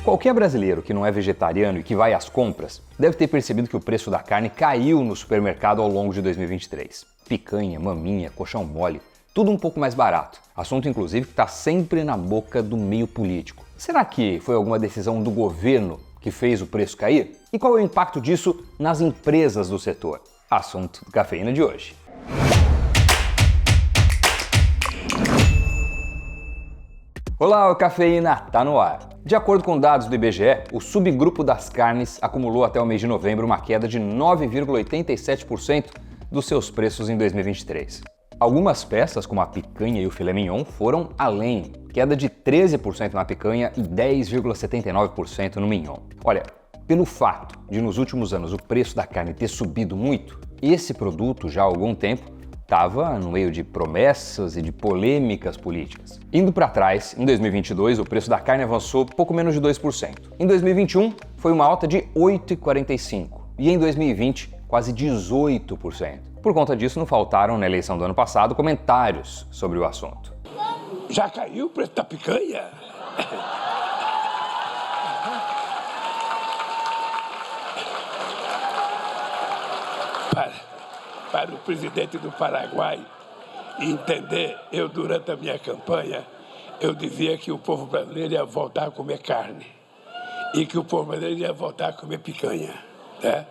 Qualquer brasileiro que não é vegetariano e que vai às compras deve ter percebido que o preço da carne caiu no supermercado ao longo de 2023. Picanha, maminha, colchão mole, tudo um pouco mais barato. Assunto, inclusive, que está sempre na boca do meio político. Será que foi alguma decisão do governo que fez o preço cair? E qual é o impacto disso nas empresas do setor? Assunto do Cafeína de hoje. Olá, o Cafeína tá no ar. De acordo com dados do IBGE, o subgrupo das carnes acumulou até o mês de novembro uma queda de 9,87% dos seus preços em 2023. Algumas peças, como a picanha e o filé mignon, foram além, queda de 13% na picanha e 10,79% no mignon. Olha, pelo fato de nos últimos anos o preço da carne ter subido muito, esse produto já há algum tempo estava no meio de promessas e de polêmicas políticas. Indo para trás, em 2022 o preço da carne avançou pouco menos de 2%. Em 2021 foi uma alta de 8,45% e em 2020 quase 18%. Por conta disso não faltaram na eleição do ano passado comentários sobre o assunto. Já caiu o preço da picanha? Para o presidente do Paraguai entender, durante a minha campanha, eu dizia que o povo brasileiro ia voltar a comer carne e que o povo brasileiro ia voltar a comer picanha, né?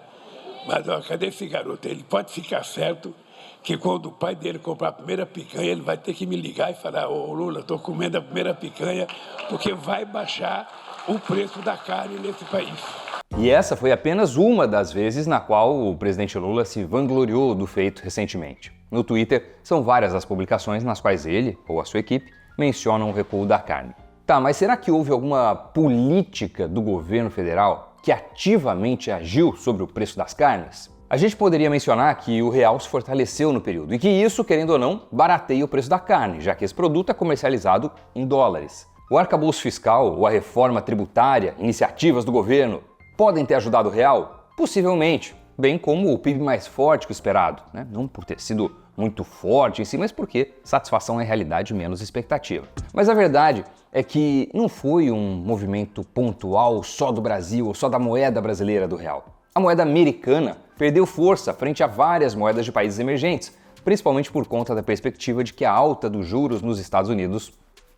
Mas ó, cadê esse garoto? Ele pode ficar certo que quando o pai dele comprar a primeira picanha, ele vai ter que me ligar e falar: ô Lula, estou comendo a primeira picanha porque vai baixar o preço da carne nesse país. E essa foi apenas uma das vezes na qual o presidente Lula se vangloriou do feito recentemente. No Twitter, são várias as publicações nas quais ele, ou a sua equipe, mencionam o recuo da carne. Tá, mas será que houve alguma política do governo federal que ativamente agiu sobre o preço das carnes? A gente poderia mencionar que o real se fortaleceu no período e que isso, querendo ou não, barateia o preço da carne, já que esse produto é comercializado em dólares. O arcabouço fiscal ou a reforma tributária, iniciativas do governo, podem ter ajudado o real? Possivelmente, bem como o PIB mais forte que o esperado, né? Não por ter sido muito forte em si, mas porque satisfação é realidade menos expectativa. Mas a verdade é que não foi um movimento pontual só do Brasil ou só da moeda brasileira do real. A moeda americana perdeu força frente a várias moedas de países emergentes, principalmente por conta da perspectiva de que a alta dos juros nos Estados Unidos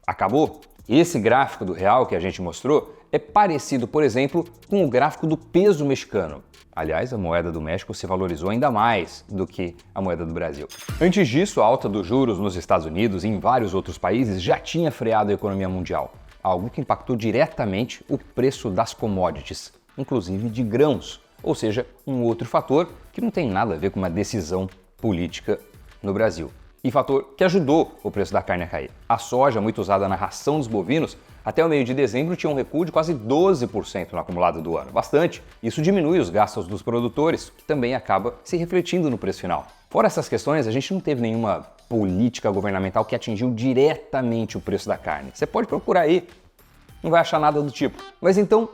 acabou. Esse gráfico do real que a gente mostrou é parecido, por exemplo, com o gráfico do peso mexicano. Aliás, a moeda do México se valorizou ainda mais do que a moeda do Brasil. Antes disso, a alta dos juros nos Estados Unidos e em vários outros países já tinha freado a economia mundial, algo que impactou diretamente o preço das commodities, inclusive de grãos, ou seja, um outro fator que não tem nada a ver com uma decisão política no Brasil. E fator que ajudou o preço da carne a cair. A soja, muito usada na ração dos bovinos, até o meio de dezembro tinha um recuo de quase 12% no acumulado do ano. Bastante. Isso diminui os gastos dos produtores, que também acaba se refletindo no preço final. Fora essas questões, a gente não teve nenhuma política governamental que atingiu diretamente o preço da carne. Você pode procurar aí, não vai achar nada do tipo. Mas então,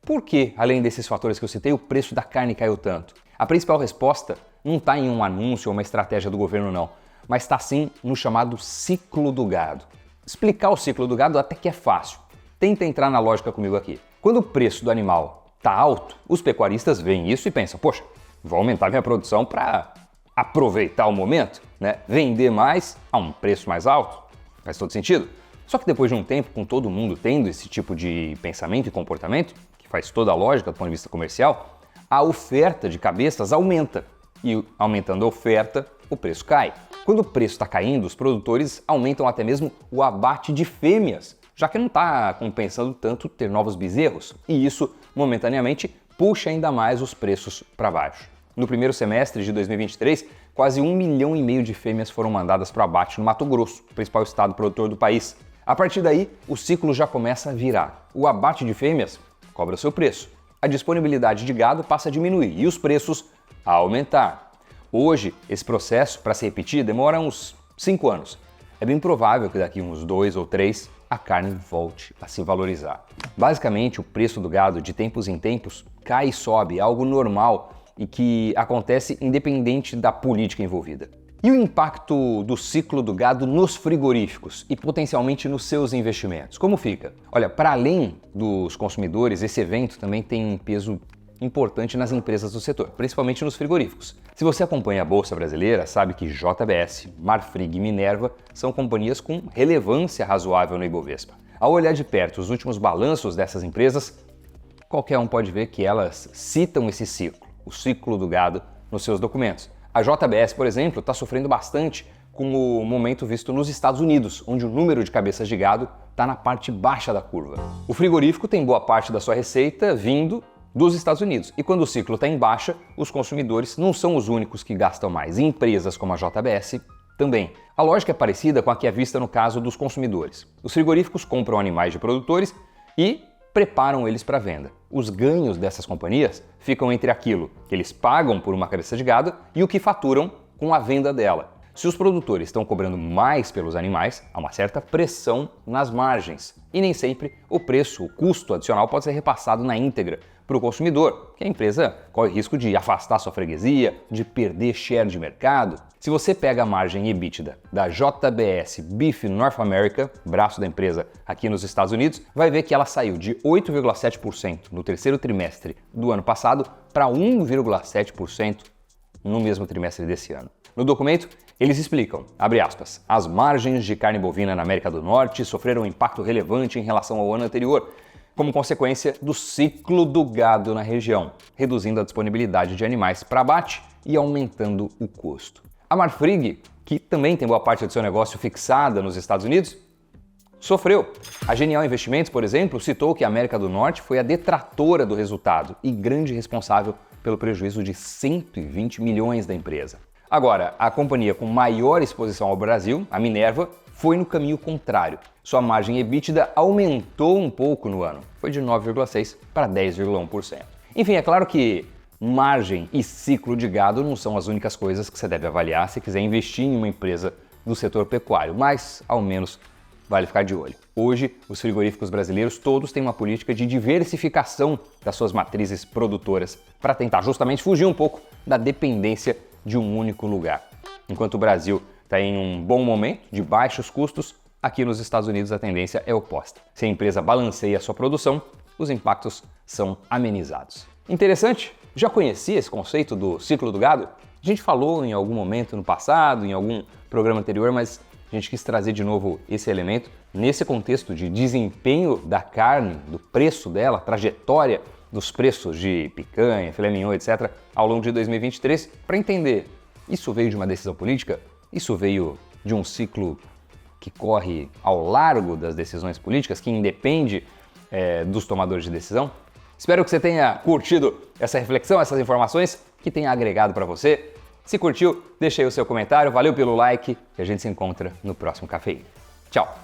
por que, além desses fatores que eu citei, o preço da carne caiu tanto? A principal resposta não está em um anúncio ou uma estratégia do governo, não, mas está sim no chamado ciclo do gado. Explicar o ciclo do gado até que é fácil. Tenta entrar na lógica comigo aqui. Quando o preço do animal está alto, os pecuaristas veem isso e pensam: poxa, vou aumentar minha produção para aproveitar o momento, né? Vender mais a um preço mais alto. Faz todo sentido. Só que depois de um tempo, com todo mundo tendo esse tipo de pensamento e comportamento, que faz toda a lógica do ponto de vista comercial, a oferta de cabeças aumenta. E aumentando a oferta, o preço cai. Quando o preço está caindo, os produtores aumentam até mesmo o abate de fêmeas, já que não está compensando tanto ter novos bezerros. E isso, momentaneamente, puxa ainda mais os preços para baixo. No primeiro semestre de 2023, quase 1,5 milhão de fêmeas foram mandadas para o abate no Mato Grosso, o principal estado produtor do país. A partir daí, o ciclo já começa a virar. O abate de fêmeas cobra seu preço. A disponibilidade de gado passa a diminuir e os preços a aumentar. Hoje, esse processo, para se repetir, demora uns 5 anos. É bem provável que daqui uns 2 ou 3 a carne volte a se valorizar. Basicamente, o preço do gado de tempos em tempos cai e sobe, algo normal e que acontece independente da política envolvida. E o impacto do ciclo do gado nos frigoríficos e potencialmente nos seus investimentos? Como fica? Olha, para além dos consumidores, esse evento também tem um peso importante nas empresas do setor, principalmente nos frigoríficos. Se você acompanha a Bolsa Brasileira, sabe que JBS, Marfrig e Minerva são companhias com relevância razoável no Ibovespa. Ao olhar de perto os últimos balanços dessas empresas, qualquer um pode ver que elas citam esse ciclo, o ciclo do gado, nos seus documentos. A JBS, por exemplo, está sofrendo bastante com o momento visto nos Estados Unidos, onde o número de cabeças de gado está na parte baixa da curva. O frigorífico tem boa parte da sua receita vindo dos Estados Unidos. E quando o ciclo está em baixa, os consumidores não são os únicos que gastam mais. Empresas como a JBS também. A lógica é parecida com a que é vista no caso dos consumidores. Os frigoríficos compram animais de produtores e preparam eles para venda. Os ganhos dessas companhias ficam entre aquilo que eles pagam por uma cabeça de gado e o que faturam com a venda dela. Se os produtores estão cobrando mais pelos animais, há uma certa pressão nas margens. E nem sempre o preço, o custo adicional pode ser repassado na íntegra para o consumidor, que a empresa corre risco de afastar sua freguesia, de perder share de mercado. Se você pega a margem EBITDA da JBS Beef North America, braço da empresa aqui nos Estados Unidos, vai ver que ela saiu de 8,7% no terceiro trimestre do ano passado para 1,7% no mesmo trimestre desse ano. No documento, eles explicam, abre aspas, as margens de carne bovina na América do Norte sofreram um impacto relevante em relação ao ano anterior, como consequência do ciclo do gado na região, reduzindo a disponibilidade de animais para abate e aumentando o custo. A Marfrig, que também tem boa parte do seu negócio fixada nos Estados Unidos, sofreu. A Genial Investimentos, por exemplo, citou que a América do Norte foi a detratora do resultado e grande responsável pelo prejuízo de 120 milhões da empresa. Agora, a companhia com maior exposição ao Brasil, a Minerva, foi no caminho contrário. Sua margem EBITDA aumentou um pouco no ano, foi de 9,6% para 10,1%. Enfim, é claro que margem e ciclo de gado não são as únicas coisas que você deve avaliar se quiser investir em uma empresa do setor pecuário, mas ao menos vale ficar de olho. Hoje, os frigoríficos brasileiros todos têm uma política de diversificação das suas matrizes produtoras para tentar justamente fugir um pouco da dependência de um único lugar. Enquanto o Brasil está em um bom momento de baixos custos, aqui nos Estados Unidos a tendência é oposta. Se a empresa balanceia a sua produção, os impactos são amenizados. Interessante? Já conhecia esse conceito do ciclo do gado? A gente falou em algum momento no passado, em algum programa anterior, mas a gente quis trazer de novo esse elemento nesse contexto de desempenho da carne, do preço dela, trajetória dos preços de picanha, filé mignon, etc., ao longo de 2023, para entender, isso veio de uma decisão política? Isso veio de um ciclo que corre ao largo das decisões políticas, que independe dos tomadores de decisão? Espero que você tenha curtido essa reflexão, essas informações, que tenha agregado para você. Se curtiu, deixa aí o seu comentário, valeu pelo like e a gente se encontra no próximo Cafeína. Tchau!